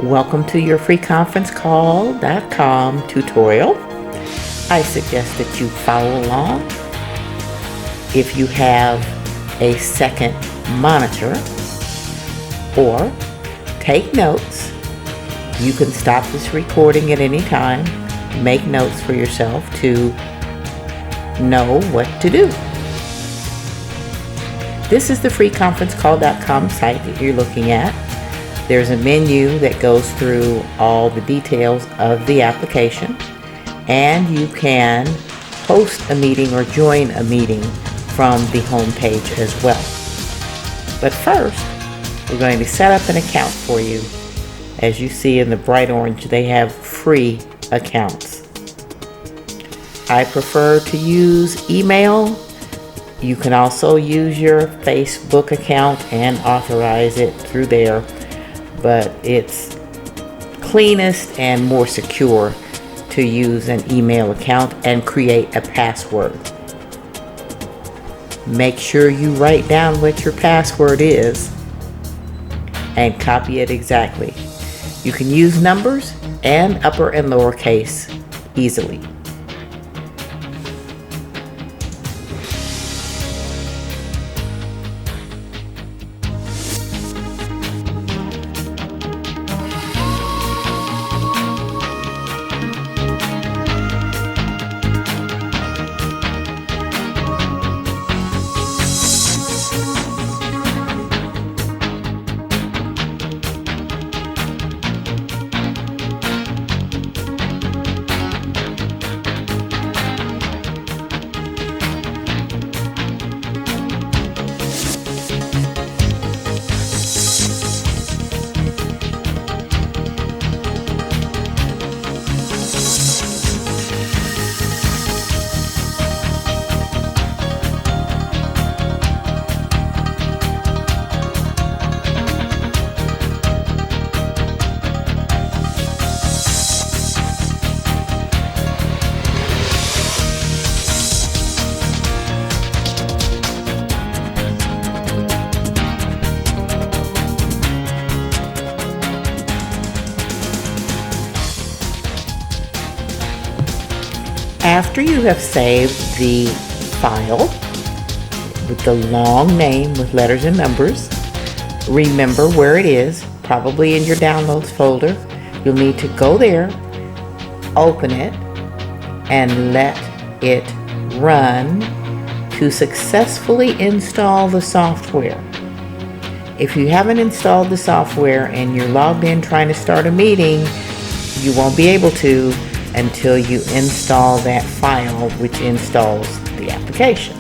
Welcome to your free conference call dotCOM tutorial. I suggest that you follow along. If you have a second monitor or take notes, you can stop this recording at any time. Make notes for yourself to know what to do. This is the free conference call.com site that you're looking at. There's a menu that goes through all the details of the application, and you can host a meeting or join a meeting from the home page as well. But first, we're going to set up an account for you. As you see in the bright orange, they have free accounts. I prefer to use email. You can also use your Facebook account and authorize it through there, but it's cleanest and more secure to use an email account and create a password. Make sure you write down what your password is and copy it exactly. You can use numbers and upper and lowercase easily. After you have saved the file with the long name with letters and numbers, remember where it is, probably in your downloads folder. You'll need to go there, open it, and let it run to successfully install the software. If you haven't installed the software and you're logged in trying to start a meeting, you won't be able to until you install that file which installs the application.